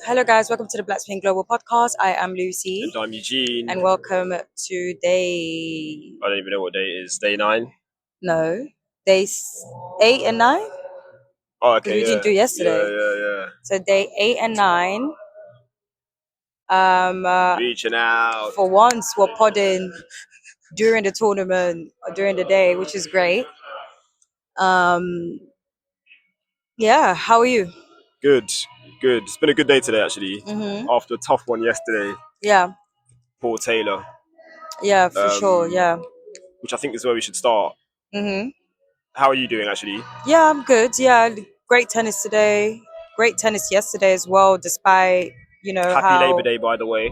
Hello, guys. Welcome to the Black Spin Global Podcast. I am Lucy. And I'm Eugene. And welcome to day. I don't even know what day it is. Day 9? No, days 8 and 9. Oh, Because okay. we didn't do yesterday. Yeah. So day 8 and 9. Reaching out. For once, we're podding during the tournament or during the day, which is great. Yeah. How are you? Good. It's been a good day today, actually. Mm-hmm. After a tough one yesterday. Yeah. Paul Taylor. Yeah, for sure. Yeah. Which I think is where we should start. Mm-hmm. How are you doing, actually? Yeah, I'm good. Yeah, great tennis today. Great tennis yesterday as well, despite, Happy Labor Day, by the way.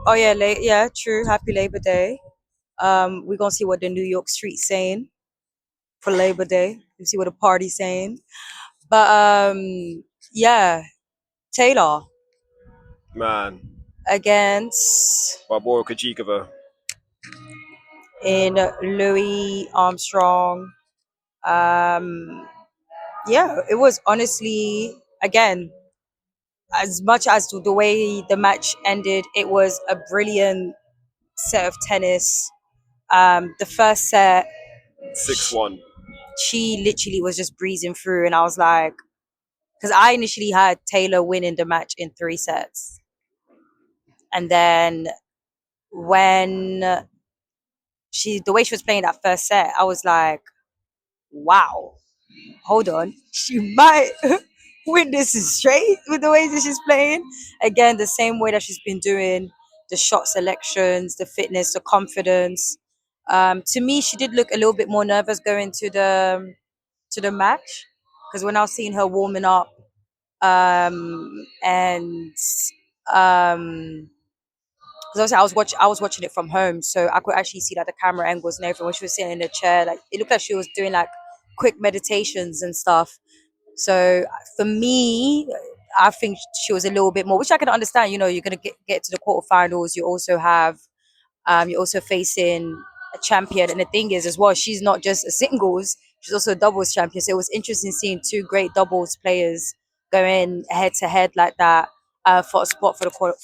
Oh, yeah, true. Happy Labor Day. We're going to see what the New York street's saying for Labor Day. We'll see what the party's saying. But, yeah, Taylor Man. against Barbora Krejickova. in Louis Armstrong. Yeah, it was honestly, again, as much as the way the match ended, it was a brilliant set of tennis. The first set, 6-1. she literally was just breezing through, and I was like, because I initially had Taylor winning the match in 3 sets, and then when the way she was playing that first set, I was like, wow, hold on, she might win this straight with the way that she's playing. Again, the same way that she's been doing the shot selections, the fitness, the confidence. To me, she did look a little bit more nervous going to the match, because when I was seeing her warming up, and because obviously I was watching it from home, so I could actually see like the camera angles and everything. When she was sitting in the chair, like it looked like she was doing like quick meditations and stuff. So for me, I think she was a little bit more, which I can understand. You're gonna get to the quarterfinals. You also have, you're also facing a champion, and the thing is as well, she's not just a singles; she's also a doubles champion. So it was interesting seeing 2 great doubles players going head to head like that, for a spot for the for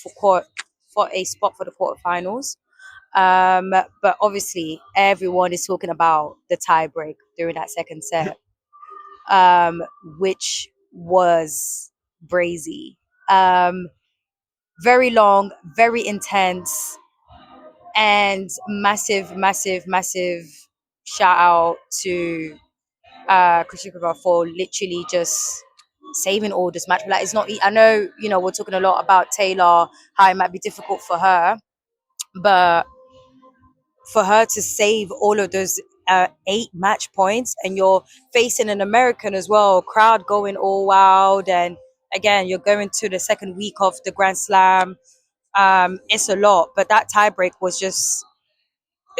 a spot for the quarterfinals. But obviously, everyone is talking about the tie break during that second set, which was brazy. Very long, very intense, and massive shout out to Kushikova for literally just saving all this match. Like, it's not. I know we're talking a lot about Taylor, how it might be difficult for her, but for her to save all of those 8 match points, and you're facing an American as well, crowd going all wild, and again you're going to the second week of the Grand Slam. It's a lot, but that tiebreak was just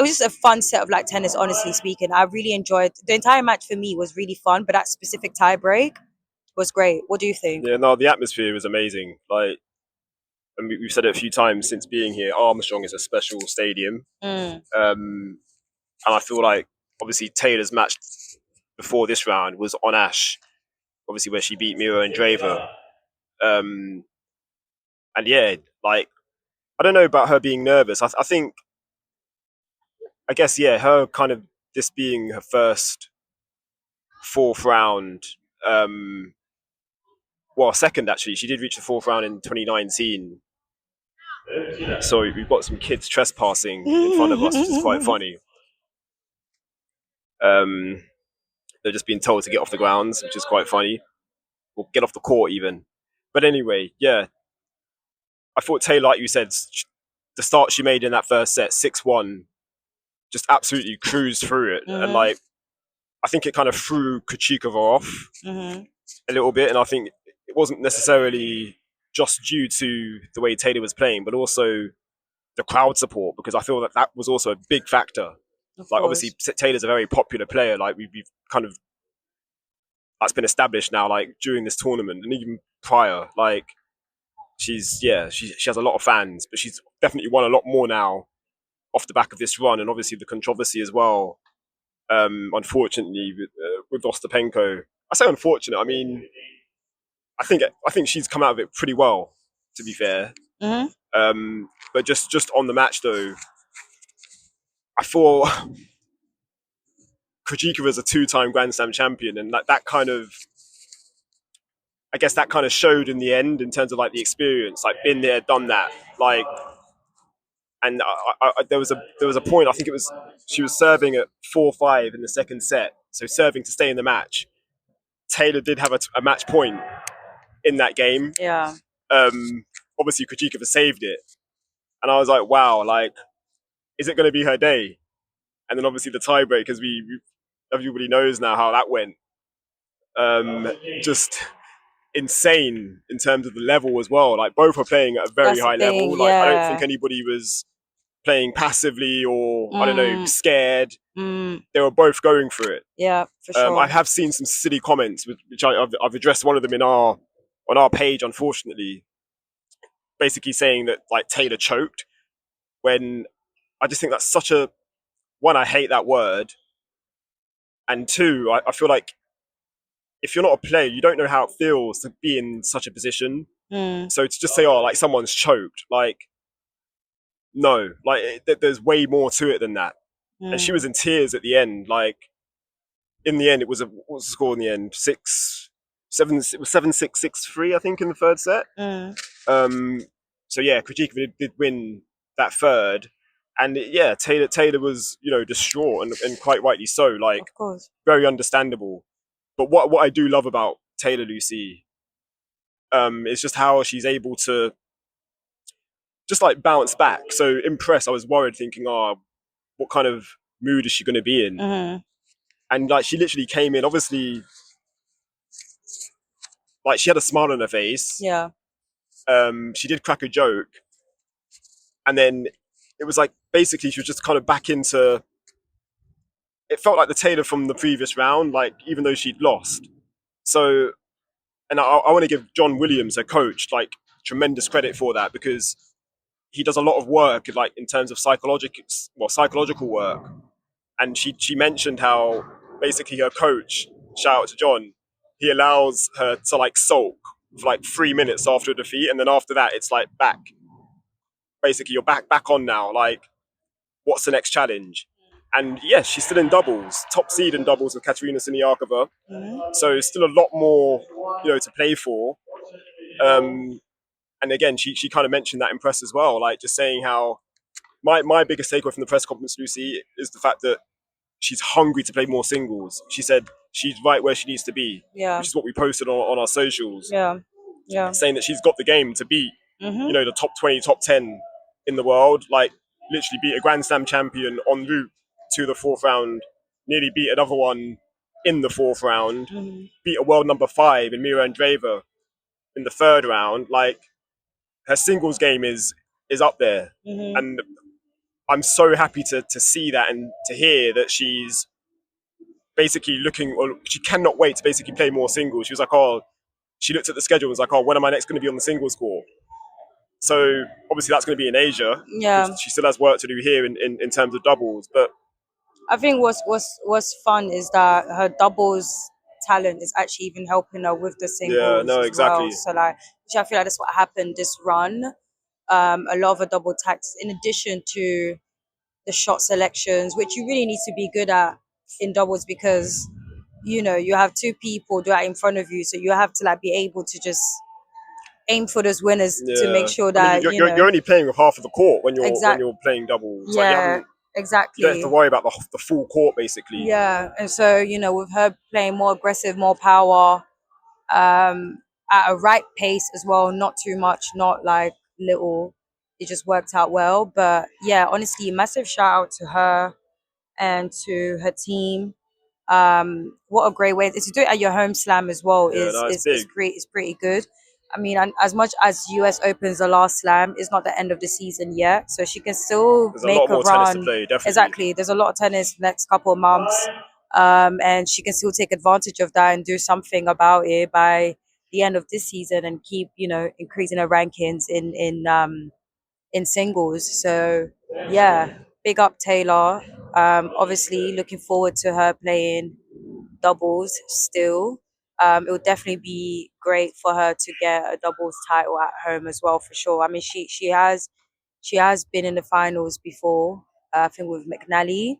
a fun set of like tennis. Honestly speaking, I really enjoyed the entire match. For me, was really fun, but that specific tiebreak was great. What do you think? Yeah, no, the atmosphere was amazing. Like, and we've said it a few times since being here, Armstrong is a special stadium. And I feel like, obviously, Taylor's match before this round was on Ashe, obviously, where she beat Mira Andreeva. And yeah, like, I don't know about her being nervous. I guess, yeah, her kind of this being her first 4th round, second actually. She did reach the 4th round in 2019. So we've got some kids trespassing in front of us, which is quite funny. They're just being told to get off the grounds, which is quite funny. Or get off the court even. But anyway, yeah. I thought Taylor, like you said, the start she made in that first set, 6-1, just absolutely cruised through it. And like, I think it kind of threw Krejickova off a little bit. And I think it wasn't necessarily just due to the way Taylor was playing, but also the crowd support, because I feel that was also a big factor. Like, obviously, Taylor's a very popular player. Like, we've kind of, that's been established now, like, during this tournament and even prior. Like, she has a lot of fans, but she's definitely won a lot more now off the back of this run, and obviously the controversy as well. Unfortunately, with Ostapenko, I say unfortunate. I mean, I think she's come out of it pretty well, to be fair. Mm-hmm. But just on the match though, I thought Krejcikova is a 2-time Grand Slam champion, and that kind of, I guess that kind of showed in the end in terms of like the experience, like been there, done that, like. And there was a point, I think it was, she was serving at 4-5 in the second set, so serving to stay in the match. Taylor did have a match point in that game. Yeah. Obviously Krejcikova saved it, and I was like, wow, like, is it going to be her day? And then obviously the tiebreak, because everybody knows now how that went. Just insane in terms of the level as well. Like both are playing at a very high level. Like I don't think anybody was playing passively or I don't know, scared. They were both going for it. Yeah, for sure. I have seen some silly comments, which I've addressed one of them on our page, unfortunately, basically saying that like Taylor choked. When I just think that's such a, one, I hate that word, and two, I feel like if you're not a player, you don't know how it feels to be in such a position. So to just say, oh, like someone's choked, like, no, like there's way more to it than that. And she was in tears at the end. Like in the end, it was what was the score in the end? 6-7. It was 7-6, 6-3, I think, in the third set. So yeah, Krejcikova did win that third, and Taylor was distraught and quite rightly so. Like, of course, very understandable. But what I do love about Taylor, Lucy, is just how she's able to just like bounce back. So impressed. I was worried, thinking, oh, what kind of mood is she going to be in? And like she literally came in, obviously, like she had a smile on her face. Yeah. She did crack a joke, and then it was like basically she was just kind of back into. It felt like the Taylor from the previous round, like even though she'd lost. So, and I want to give John Williams, her coach, like tremendous credit for that, because he does a lot of work, like in terms of psychological work. And she mentioned how basically her coach, shout out to John, he allows her to like sulk for like 3 minutes after a defeat, and then after that it's like back. Basically, you're back on now. Like, what's the next challenge? And yes, she's still in doubles, top seed in doubles with Katerina Siniakova. So still a lot more, to play for. And again, she kind of mentioned that in press as well, like just saying how my biggest takeaway from the press conference, Lucy, is the fact that she's hungry to play more singles. She said she's right where she needs to be, which is what we posted on our socials. Saying that she's got the game to beat, the top 20, top 10 in the world. Like, literally beat a Grand Slam champion en route to the fourth round, nearly beat another one in the fourth round, beat a world number 5 in Mira Andreeva in the third round. Like, her singles game is up there. And I'm so happy to see that and to hear that she's basically looking, or she cannot wait to basically play more singles. She was like, she looked at the schedule and was like, when am I next going to be on the singles court? So obviously that's going to be in Asia. Yeah. She still has work to do here in terms of doubles. But I think what's fun is that her doubles talent is actually even helping her with the singles exactly. well. So like, I feel like that's what happened this run. A lot of her double tactics, in addition to the shot selections, which you really need to be good at in doubles, because you have two people do that in front of you, so you have to like be able to just aim for those winners to make sure that you're only playing with half of the court when you're playing doubles. Yeah, exactly. You don't have to worry about the full court, basically. Yeah, and so with her playing more aggressive, more power, at a right pace as well, not too much, not like little. It just worked out well. But yeah, honestly, massive shout out to her and to her team. What a great way to do it at your home slam as well. Is great. It's pretty good. I mean, and as much as US Opens the last slam, it's not the end of the season yet, so she can still make a run. Tennis to play, definitely. Exactly, there's a lot of tennis next couple of months, and she can still take advantage of that and do something about it by the end of this season and keep increasing her rankings in singles. So yeah, big up Taylor. Obviously looking forward to her playing doubles still. it would definitely be great for her to get a doubles title at home as well, for sure. I mean, she has been in the finals before. I think with McNally.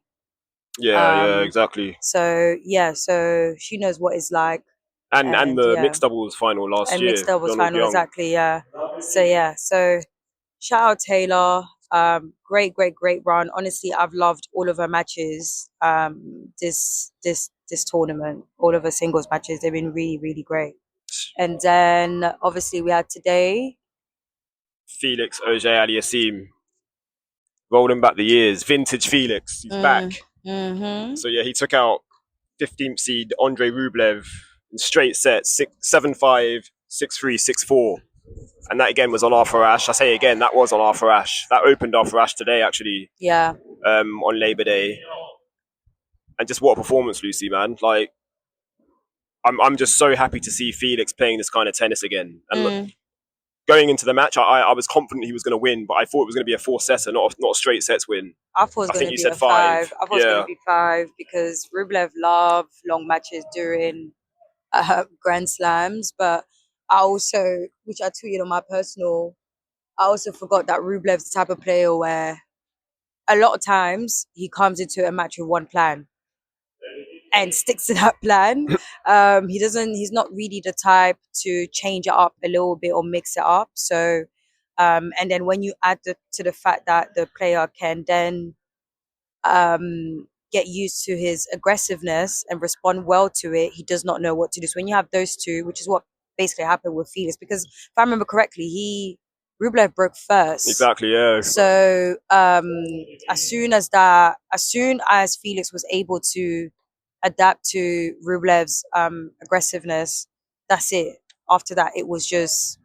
Yeah, exactly. So yeah, so she knows what it's like, And and the yeah, mixed doubles final last and year, mixed doubles Donald final, Young. exactly. Yeah. So yeah, so shout out Taylor. Great, great, great run. Honestly, I've loved all of her matches. This tournament, all of her singles matches, they've been really, really great. And then obviously we had today. Felix Auger-Aliassime, rolling back the years. Vintage Felix, he's back. Mm-hmm. So yeah, he took out 15th seed Andrey Rublev in straight sets, 7-5, 6-3, 6-4. And that again was on Arthur Ashe. I say again, that was on Arthur Ashe. That opened Arthur Ashe today, actually. Yeah. On Labour Day. And just what a performance, Lucy, man. Like, I'm just so happy to see Felix playing this kind of tennis again. And look, going into the match, I was confident he was going to win, but I thought it was going to be a 4-setter, not a straight sets win. I thought it was going to be a 5. I thought it was going to be 5 because Rublev loved long matches during Grand Slams, but I also, which I tweeted on my personal, I also forgot that Rublev's the type of player where a lot of times he comes into a match with one plan and sticks to that plan. He's not really the type to change it up a little bit or mix it up. So, and then when you add to the fact that the player can then get used to his aggressiveness and respond well to it, he does not know what to do. So when you have those two, which is what basically happened with Felix, because if I remember correctly, Rublev broke first. Exactly, yeah. So as soon as Felix was able to adapt to Rublev's aggressiveness, that's it. After that, it was just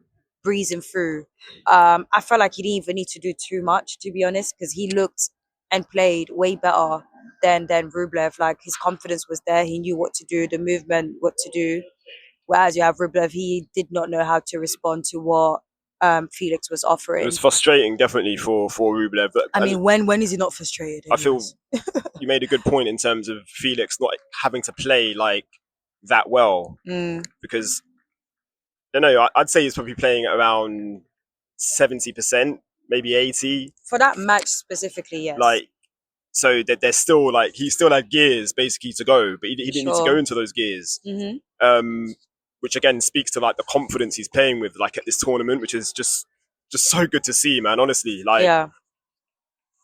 breezing through. I felt like he didn't even need to do too much, to be honest, because he looked and played way better than Rublev. Like his confidence was there. He knew what to do, the movement, what to do. Whereas you have Rublev, he did not know how to respond to what Felix was offering. It was frustrating, definitely, for Rublev. But I mean, when is he not frustrated? I feel you made a good point in terms of Felix not having to play like that well, because I don't know. I'd say he's probably playing at around 70%, maybe 80%. For that match specifically, yes. Like, so that there's still like he still had gears basically to go, but he didn't need to go into those gears. Which again speaks to like the confidence he's playing with, like at this tournament, which is just so good to see, man. Honestly, like, yeah,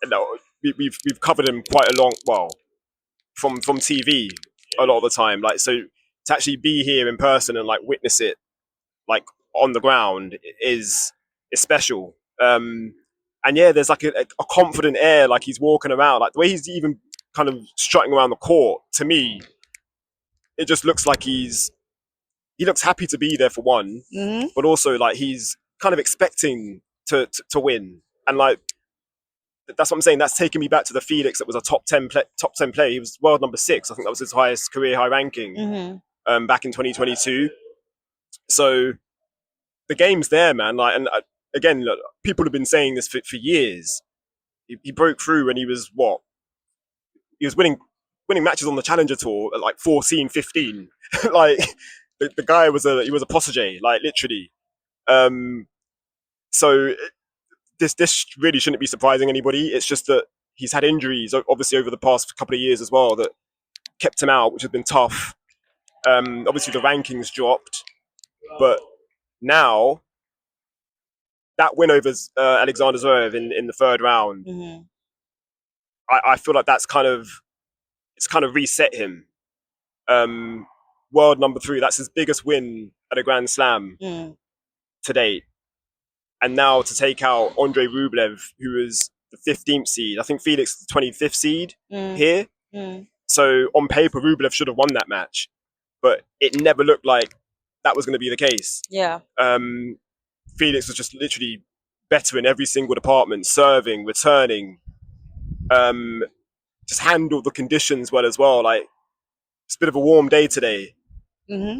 you know, we've covered him quite a long, well, from TV a lot of the time. Like, so to actually be here in person and like witness it, like on the ground, is special. And yeah, there's like a confident air, like he's walking around, like the way he's even kind of strutting around the court. To me, it just looks like he looks happy to be there for one, but also like he's kind of expecting to win. And like, that's what I'm saying. That's taking me back to the Felix that was a top 10 player. He was world number 6. I think that was his highest career high ranking back in 2022. So the game's there, man. Like, and again, look, people have been saying this for years. He broke through when he was what? He was winning matches on the Challenger Tour at like 14, 15. Like, the guy was a protege, like literally. So this really shouldn't be surprising anybody. It's just that he's had injuries, obviously, over the past couple of years as well, that kept him out, which has been tough. Obviously, the rankings dropped, but now that win over Alexander Zverev in the third round, I feel like it's kind of reset him. World number 3, that's his biggest win at a Grand Slam to date. And now to take out Andrey Rublev, who is the 15th seed. I think Felix is the 25th seed here. So on paper, Rublev should have won that match, but it never looked like that was going to be the case. Yeah. Felix was just literally better in every single department, serving, returning, just handled the conditions well as well. Like, it's a bit of a warm day today. Yeah,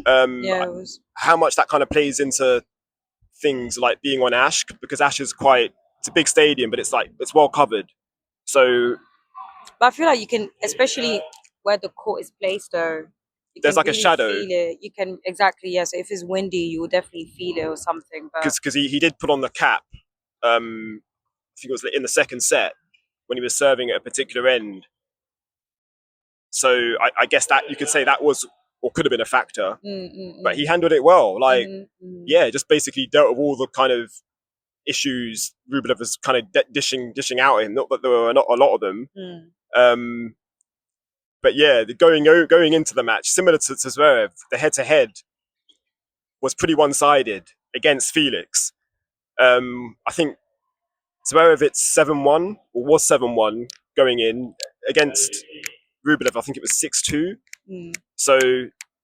it was. How much that kind of plays into things like being on Ashe, because Ashe is it's a big stadium, but it's well covered. So, but I feel like you can, especially where the court is placed, though, there's like a shadow. Feel it. You can exactly, yeah. So if it's windy, you will definitely feel it or something. But Because he did put on the cap. I think it was in the second set when he was serving at a particular end. So I guess that you could say that was or could have been a factor, but he handled it well. Like, yeah, just basically dealt with all the kind of issues Rublev was kind of dishing out at him. Not that there were not a lot of them. But yeah, going into the match, similar to Zverev, the head-to-head was pretty one-sided against Felix. I think Zverev it's 7-1 or was 7-1 going in against Rublev. I think it was 6-2. So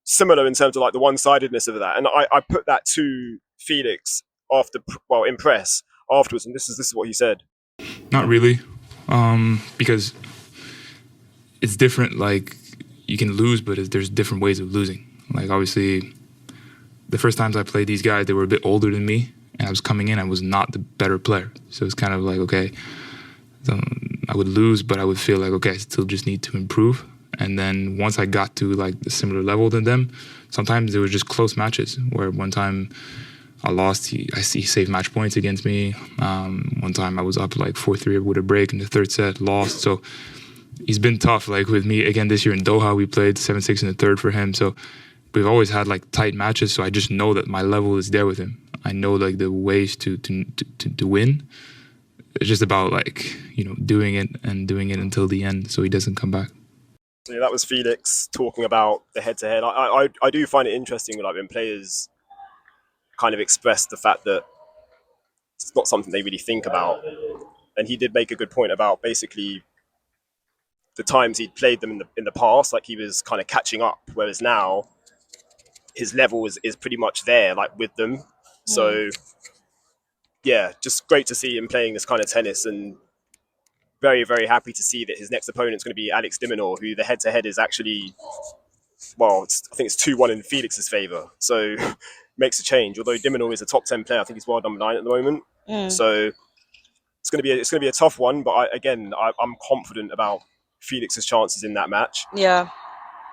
similar in terms of like the one-sidedness of that, and I put that to Felix in press afterwards, and this is what he said. Not really, because it's different. Like, you can lose, but there's different ways of losing. Like, obviously, the first times I played these guys, they were a bit older than me, and I was coming in, I was not the better player. So it's kind of like, okay, I would lose, but I would feel like, okay, I still just need to improve. And then once I got to like the similar level than them, sometimes they were just close matches where one time I lost, he saved match points against me. One time I was up like 4-3 with a break in the third set, lost. So he's been tough. Like with me again this year in Doha, we played 7-6 in the third for him. So we've always had like tight matches. So I just know that my level is there with him. I know like the ways to win. It's just about like, doing it until the end so he doesn't come back. So yeah, that was Felix talking about the head-to-head. I do find it interesting like when players kind of express the fact that it's not something they really think about. And he did make a good point about basically the times he'd played them in the past, like he was kind of catching up, whereas now his level is pretty much there, like with them. So yeah, just great to see him playing this kind of tennis, and very, very happy to see that his next opponent's going to be Alex de Minaur, who the head-to-head is actually, I think it's 2-1 in Felix's favour. So makes a change. Although de Minaur is a top 10 player, I think he's world number 9 at the moment. So it's going to be a tough one. But I'm confident about Felix's chances in that match. Yeah.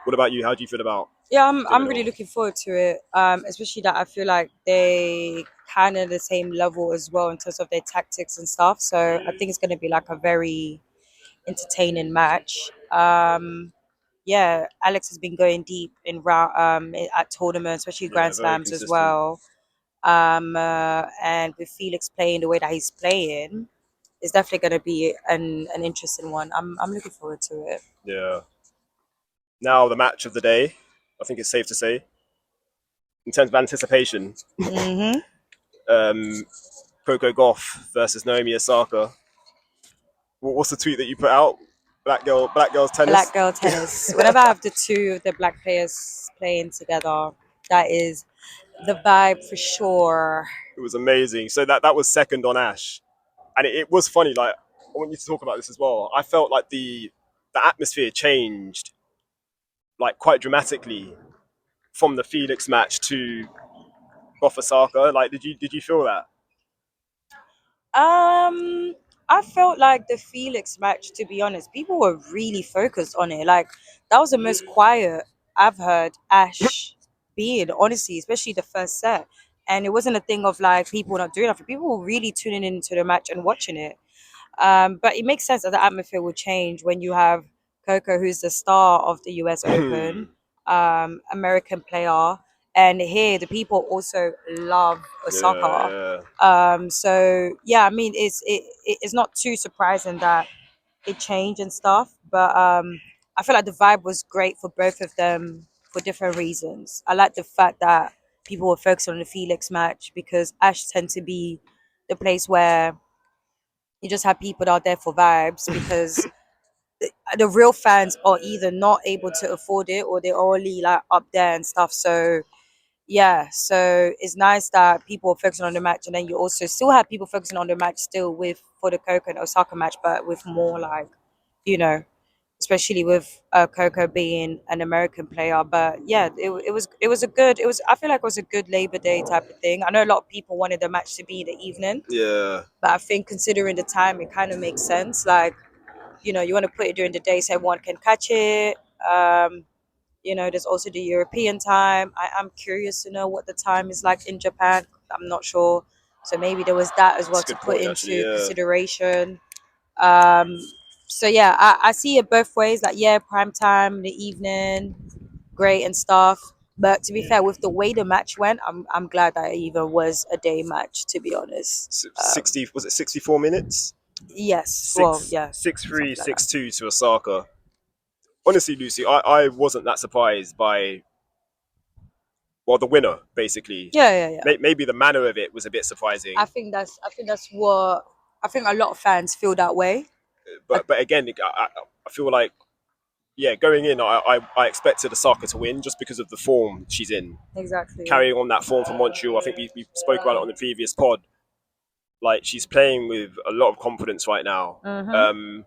What about you? How do you feel about? Yeah, I'm really looking forward to it. Especially that I feel like they kind of the same level as well in terms of their tactics and stuff. So I think it's going to be like a very entertaining match. Yeah, Alex has been going deep in at tournaments, especially Grand Slams as well. And with Felix playing the way that he's playing, it's definitely going to be an interesting one. I'm looking forward to it. Yeah. Now the match of the day, I think it's safe to say, in terms of anticipation, Coco Gauff versus Naomi Osaka. What's the tweet that you put out? Black girls tennis. Black girl tennis. Whenever I have the two of the black players playing together, that is the vibe for sure. It was amazing. So that was second on Ashe, and it was funny. Like, I want you to talk about this as well. I felt like the atmosphere changed like quite dramatically from the Felix match to Gauff Osaka. Like, did you feel that? I felt like the Felix match, to be honest, people were really focused on it. Like, that was the most quiet I've heard Ashe being, honestly, especially the first set. And it wasn't a thing of like people not doing nothing. People were really tuning into the match and watching it. But it makes sense that the atmosphere will change when you have Coco, who's the star of the US Open, American player. And here, the people also love Osaka. So yeah, I mean, it's not too surprising that it changed and stuff. But I feel like the vibe was great for both of them for different reasons. I like the fact that people were focused on the Felix match because Ashe tend to be the place where you just have people out there for vibes because the real fans are either not able to afford it or they're only like up there and stuff. So yeah, so it's nice that people are focusing on the match, and then you also still have people focusing on the match still for the Coco and Osaka match, but with more like, especially with Coco being an American player. But yeah, I feel like it was a good Labor Day type of thing. I know a lot of people wanted the match to be in the evening. Yeah. But I think considering the time, it kind of makes sense. Like, you want to put it during the day so everyone can catch it. There's also the European time. I'm curious to know what the time is like in Japan. I'm not sure. So maybe there was that as well That's a to good put point, actually. into Yeah. consideration. Um, so yeah, I see it both ways. Like, yeah, prime time, the evening, great and stuff. But to be fair, with the way the match went, I'm glad that it even was a day match. To be honest, 60 was it 64 minutes? yes. Well, yeah, Six three, something like that. 6-2 to Osaka. Honestly, Lucy, I wasn't that surprised by the winner basically. Yeah, yeah, yeah. Maybe the manner of it was a bit surprising, I think that's what I think a lot of fans feel that way. but again, I feel like going in, I expected Osaka to win just because of the form she's in, Exactly. carrying on that form from Montreal. I think we spoke about it on the previous pod. Like, she's playing with a lot of confidence right now. Mm-hmm.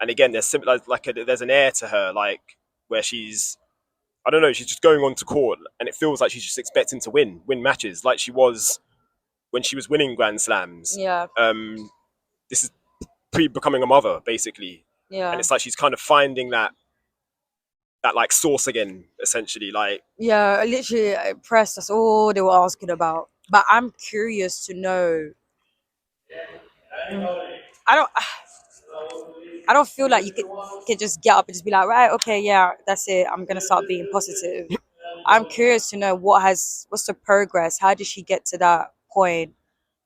And again, there's an air to her, like, where she's, I don't know, she's just going onto court, and it feels like she's just expecting to win matches, like she was when she was winning Grand Slams. Yeah, This is pre becoming a mother, basically, and yeah, it's like she's kind of finding that like source again, essentially. Like, yeah. Literally, press. That's all they were asking about. But I'm curious to know. I don't. I don't feel like you could just get up and just be like, right, okay, yeah, that's it. I'm gonna start being positive. I'm curious to know what's the progress. How did she get to that point?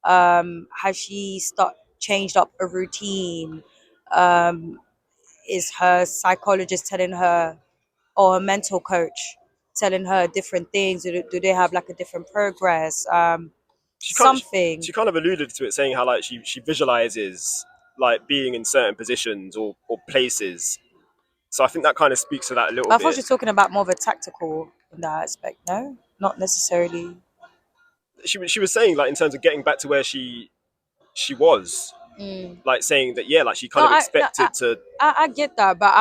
Has she changed up a routine? Um, is her psychologist telling her, or her mental coach telling her different things? Do they have like a different progress? she kind of Something. she kind of alluded to it, saying how like she visualizes like being in certain positions or places. So I think that kind of speaks to that a little I thought bit. she was talking about more of a tactical in that aspect. No, not necessarily. She was saying, like, in terms of getting back to where she was, Mm. like, saying that, yeah, like she No, kind of expected to. I get that, but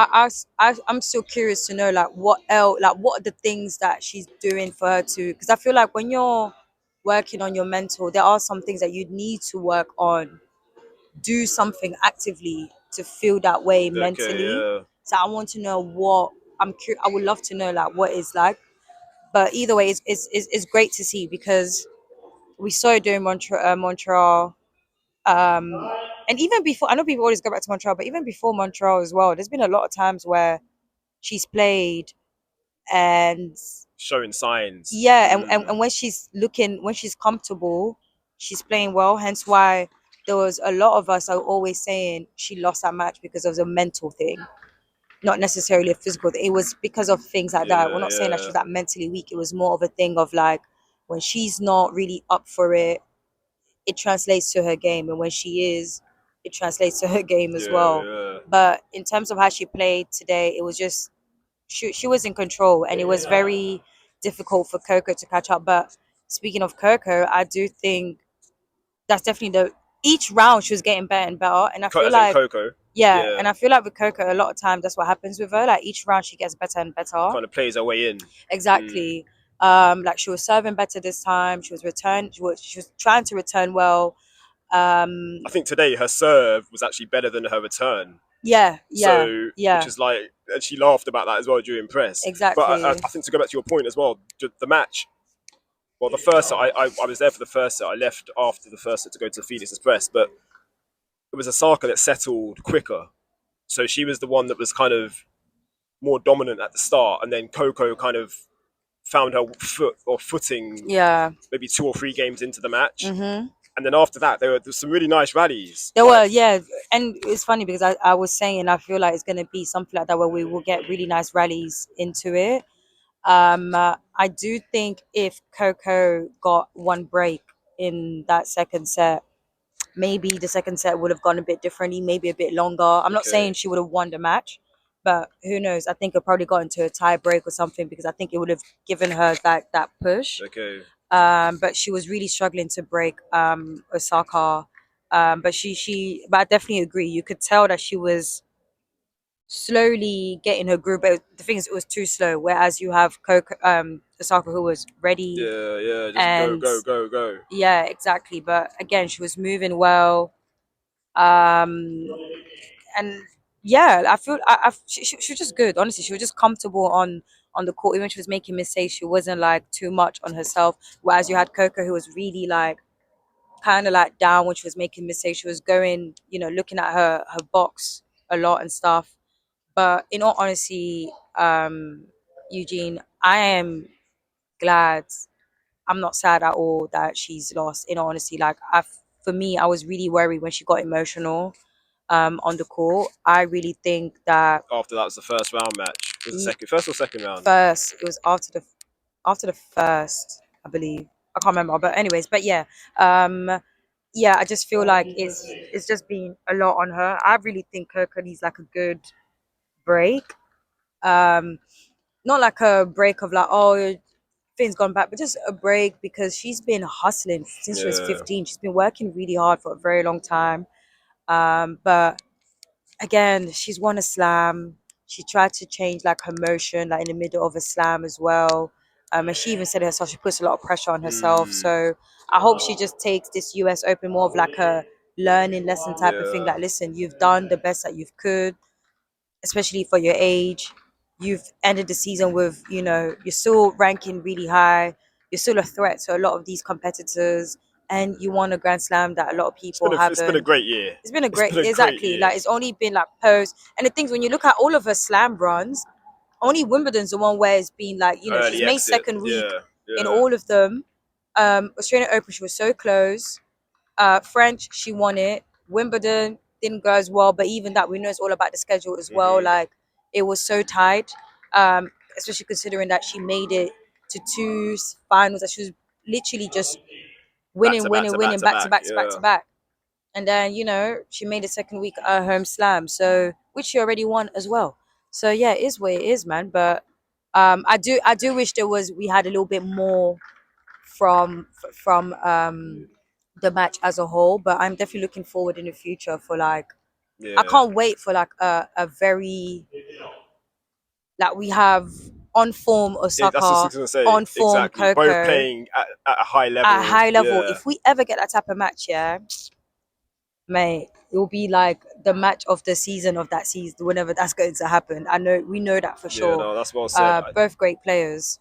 I'm still curious to know like what else, like what are the things that she's doing for her to, because I feel like when you're working on your mental, there are some things that you need to work on, do something actively to feel that way Okay, mentally. yeah. So I want to know what I would love to know like what it's like. But either way, it's great to see because we saw it during Montreal. And even before, I know people always go back to Montreal, but even before Montreal as well, there's been a lot of times where she's played and Showing signs. yeah, and when she's comfortable, she's playing well. Hence why there was a lot of us are always saying she lost that match because of the mental thing, not necessarily a physical thing. It was because of things like that. We're Yeah, not saying that yeah, she's that mentally weak. It was more of a thing of like when she's not really up for it, it translates to her game, and when she is, it translates to her game as yeah, well. yeah. But in terms of how she played today, it was just she was in control, and it was very difficult for Coco to catch up. But speaking of Coco, I do think that's definitely the each round she was getting better and better, and I feel As in like Coco. yeah, Yeah, and I feel like with Coco, a lot of times that's what happens with her. Like each round she gets better and better. kind of plays her way in. Exactly. Like she was serving better this time. She was trying to return well. I think today her serve was actually better than her return. Yeah, yeah, So, which yeah, is like, and she laughed about that as well during press. But I exactly. think, to go back to your point as well, the match. Well, the first set, I was there for the first set. I left after the first set to go to Felix's press, but it was Osaka that settled quicker. So she was the one that was kind of more dominant at the start, and then Coco kind of found her footing Yeah. maybe 2 or 3 games into the match. Mm-hmm. And then after that, there were some really nice rallies. There Like, were, yeah, and it's funny because I was saying I feel like it's gonna be something like that where we will get really nice rallies into it. I do think if Coco got one break in that second set, maybe the second set would have gone a bit differently, maybe a bit longer. I'm not saying okay, she would have won the match, but who knows? I think it probably got into a tie break or something because I think it would have given her that push. okay. But she was really struggling to break Osaka. But I definitely agree. You could tell that she was slowly getting her groove, but the thing is, it was too slow. Whereas you have Osaka who was ready, Yeah, yeah, just go, and go, go, go. yeah, exactly. But again, she was moving well. Um, and yeah, I feel she was just good. Honestly, she was just comfortable on on the court. Even when she was making mistakes, she wasn't like too much on herself. Whereas you had Coco, who was really like kind of like down when she was making mistakes. She was going, looking at her box a lot and stuff. But in all honesty, Eugene, I am glad. I'm not sad at all that she's lost. In all honesty, like for me, I was really worried when she got emotional on the court. I really think that After that was the first round match. Was it first or second round? First, it was after the first, I believe. I can't remember, but anyways, but yeah, yeah. I just feel like it's just been a lot on her. I really think Coco needs like a good break. Not like a break of like, oh, things gone back, but just a break because she's been hustling since she was 15. She's been working really hard for a very long time. But again, she's won a slam. She tried to change like her motion, like in the middle of a slam as well. And she even said it herself, she puts a lot of pressure on herself. So I hope she just takes this US Open more of like a learning lesson type of thing. Like, listen, you've done the best that you could, especially for your age. You've ended the season with, you're still ranking really high. You're still a threat to a lot of these competitors, and you won a Grand Slam that a lot of people haven't. It's been a great year. It's been a great, exactly. Like, it's only been like post. And the things, when you look at all of her Slam runs, only Wimbledon's the one where it's been like, she's made second week in all of them. Australian Open, she was so close. French, she won it. Wimbledon didn't go as well, but even that, we know it's all about the schedule as well. Like, it was so tight, especially considering that she made it to 2 finals, that she was literally just winning back to back. And then, she made the second week home slam, so which she already won as well. So yeah, it is what it is, man. But I do wish we had a little bit more from the match as a whole. But I'm definitely looking forward in the future for like, I can't wait for like a very, like, we have on form Osaka, that's what I was gonna say. on form exactly. Coco, both playing at a high level. At a high level. If we ever get that type of match, mate, it will be like the match of the season of that season, whenever that's going to happen. We know that for sure. No, that's well said. Both great players.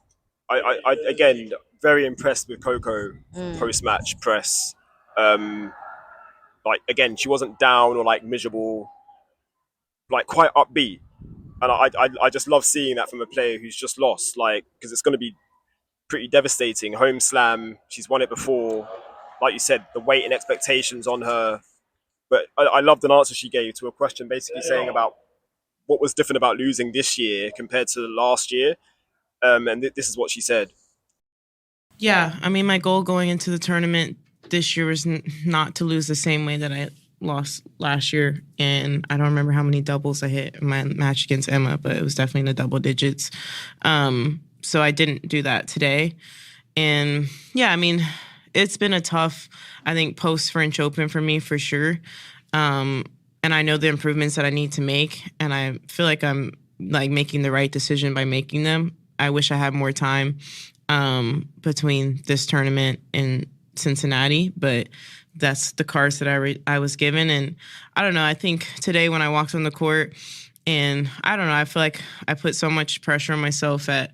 I again very impressed with Coco post-match press. Like, again, she wasn't down or like miserable, like quite upbeat, and I just love seeing that from a player who's just lost, like, because it's going to be pretty devastating. Home slam, she's won it before. Like you said, the weight and expectations on her. But I loved an answer she gave to a question, basically saying about what was different about losing this year compared to last year. And this is what she said. Yeah, I mean, my goal going into the tournament this year was not to lose the same way that I lost last year. And I don't remember how many doubles I hit in my match against Emma, but it was definitely in the double digits. So I didn't do that today. And yeah, I mean, it's been a tough, I think, post-French Open for me, for sure. And I know the improvements that I need to make, and I feel like I'm like making the right decision by making them. I wish I had more time between this tournament and Cincinnati, but that's the cards that I was given. And I don't know, I think today when I walked on the court, and I don't know, I feel like I put so much pressure on myself at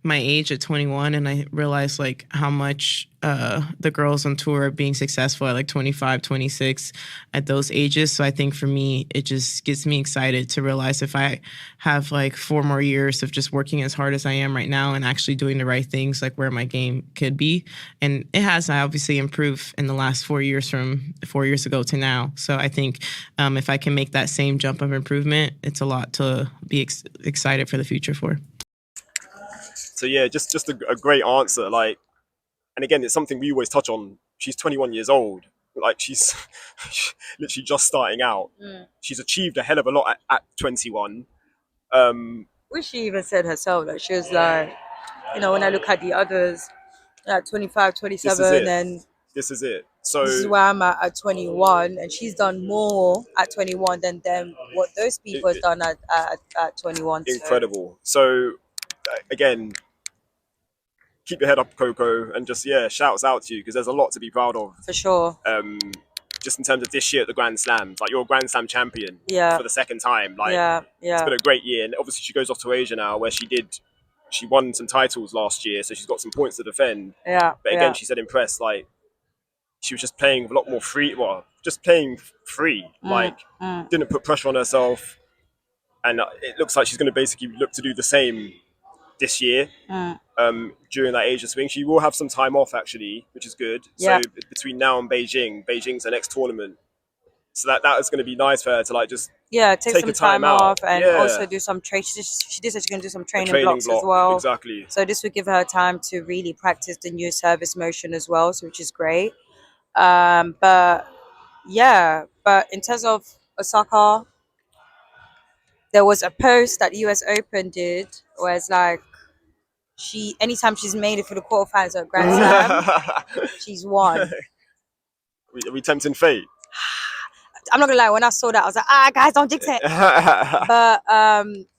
my age at 21, and I realized like how much the girls on tour are being successful at like 25, 26 at those ages. So I think for me, it just gets me excited to realize if I have like 4 more years of just working as hard as I am right now and actually doing the right things, like where my game could be. And it has obviously improved in the last 4 years from 4 years ago to now. So I think if I can make that same jump of improvement, it's a lot to be excited for the future for. So yeah, just a great answer. Like, and again, it's something we always touch on. She's 21 years old. Like, she's literally just starting out. She's achieved a hell of a lot at 21. Which she even said herself. Like, she was like, when I look at the others at 25, 27, and this is it. So this is where I'm at 21, and she's done more at 21 than what those people have done at 21. Incredible. So again, keep your head up, Coco, and just, shouts out to you, because there's a lot to be proud of. For sure. Just in terms of this year at the Grand Slams, like, you're a Grand Slam champion for the second time. Like, it's been a great year, and obviously she goes off to Asia now, where she she won some titles last year, so she's got some points to defend. Yeah. But again, she said in press, like, she was just playing a lot more free. Well, just playing free. Like, didn't put pressure on herself. And it looks like she's going to basically look to do the same this year. During that Asia swing, she will have some time off actually, which is good. Yeah. So between now and Beijing's her next tournament. So that is going to be nice for her to like just take some a time out. off and also do some training. She did say she's going to do some training blocks block as well. Exactly. So this will give her time to really practice the new service motion as well, so which is great. But in terms of Osaka, there was a post that US Open did where it's like anytime she's made it for the quarterfinals at Grand Slam, she's won. Are we tempting fate? I'm not gonna lie, when I saw that, I was like, guys, don't jinx it. But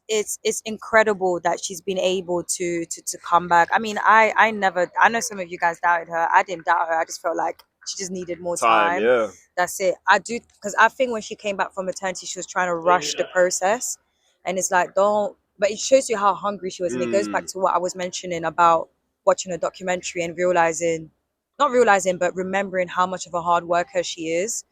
it's incredible that she's been able to come back. I mean, I know some of you guys doubted her. I didn't doubt her. I just felt like she just needed more time. Yeah. That's it. I do, because I think when she came back from maternity, she was trying to rush the process. And it's like, but it shows you how hungry she was. And it goes back to what I was mentioning about watching a documentary and remembering how much of a hard worker she is.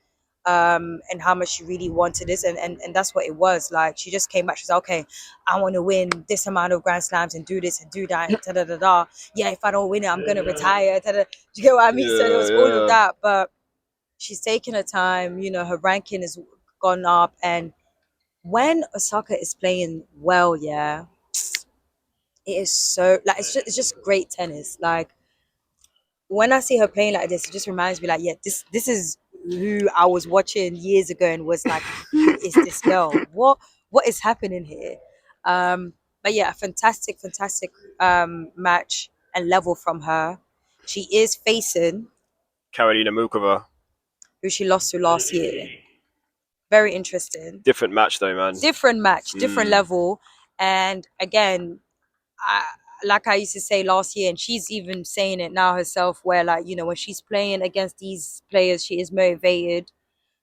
And how much she really wanted this, and that's what it was. Like, she just came back, she's like, okay, I want to win this amount of Grand Slams and do this and do that and da-da-da-da. Yeah, if I don't win it, I'm gonna retire. Do you get what I mean? So it was all of that, but she's taken her time. You know, her ranking has gone up, and when Osaka is playing well, it is so, like, it's just great tennis. Like, when I see her playing like this, it just reminds me, like, this is who I was watching years ago and was like, who is this girl? What is happening here? But yeah, fantastic match and level from her. She is facing Karolina Muchova, who she lost to last year. Very interesting. Different match though, man. Different match, different level. And again, like I used to say last year, and she's even saying it now herself, where, like, you know, when she's playing against these players, she is motivated.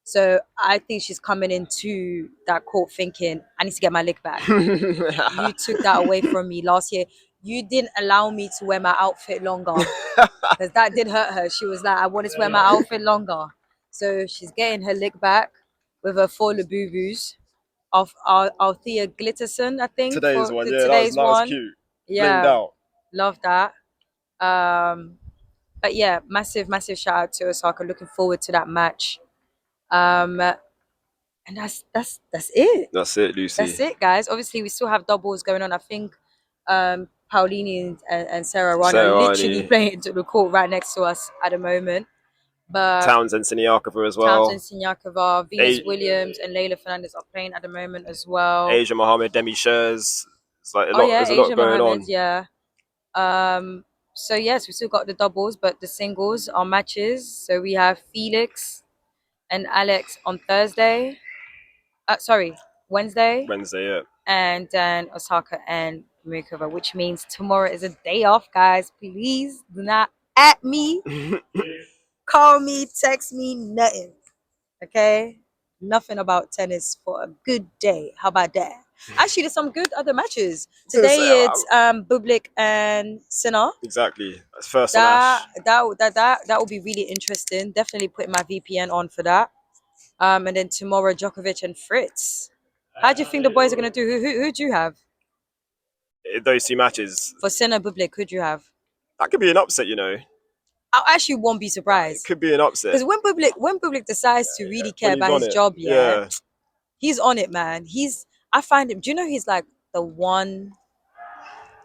So I think she's coming into that court thinking, I need to get my lick back. You took that away from me last year. You didn't allow me to wear my outfit longer, because that did hurt her. She was like, I wanted to wear my outfit longer. So she's getting her lick back with her 4 Labubus of Althea Glitterson, I think. Today's one, that was cute. Yeah, love that. But yeah, massive shout out to Osaka. Looking forward to that match. And that's it. That's it, Lucy. That's it, guys. Obviously, we still have doubles going on. I think Pauline and Sarah Rani are literally playing into the court right next to us at the moment. But Townsend Siniakova as well. Townsend Siniakova, Venus Williams and Leyla Fernandez are playing at the moment as well. Asia Mohammed, Demi Shares. It's like there's a lot going on. Yeah. So yes, we still got the doubles, but the singles are matches. So we have Felix and Alex on Thursday. Wednesday. Wednesday, yeah. And then Osaka and Muchova, which means tomorrow is a day off, guys. Please do not at me, call me, text me, nothing. Okay? Nothing about tennis for a good day. How about that? Actually, there's some good other matches. Today it's Bublik and Sinner. Exactly. That's first that will be really interesting. Definitely putting my VPN on for that. And then tomorrow, Djokovic and Fritz. How do you think the boys are gonna do? Who do you have? Those 2 matches. For Sinner, Bublik, who do you have? That could be an upset, you know. I actually won't be surprised. It could be an upset. Because when Bublik decides to really care about his job, he's on it, man. I find him. Do you know he's like the one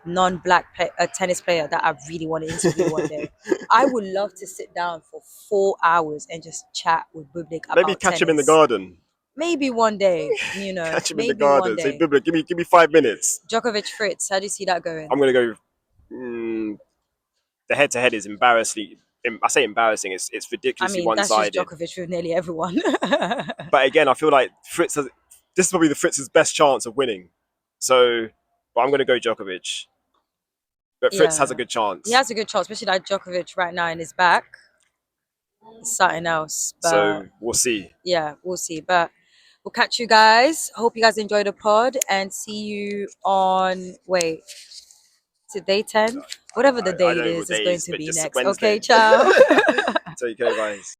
non-black tennis player that I really want to interview one day. I would love to sit down for 4 hours and just chat with Bublik about maybe catch tennis. him in the garden. Maybe one day, you know. Catch him maybe in the garden. Say, Bublik, give me 5 minutes. Djokovic Fritz, how do you see that going? I'm gonna go. The head-to-head is embarrassing. I say embarrassing. It's ridiculously one-sided. That's just Djokovic with nearly everyone. But again, I feel like this is probably the Fritz's best chance of winning. So, but I'm gonna go Djokovic. But Fritz has a good chance. He has a good chance, especially like Djokovic right now in his back. It's something else. But so we'll see. Yeah, we'll see. But we'll catch you guys. Hope you guys enjoyed the pod and see you on to day 10? Whatever the I date don't know is what day going is, to but be just next. Wednesday. Okay, ciao. Take care, guys.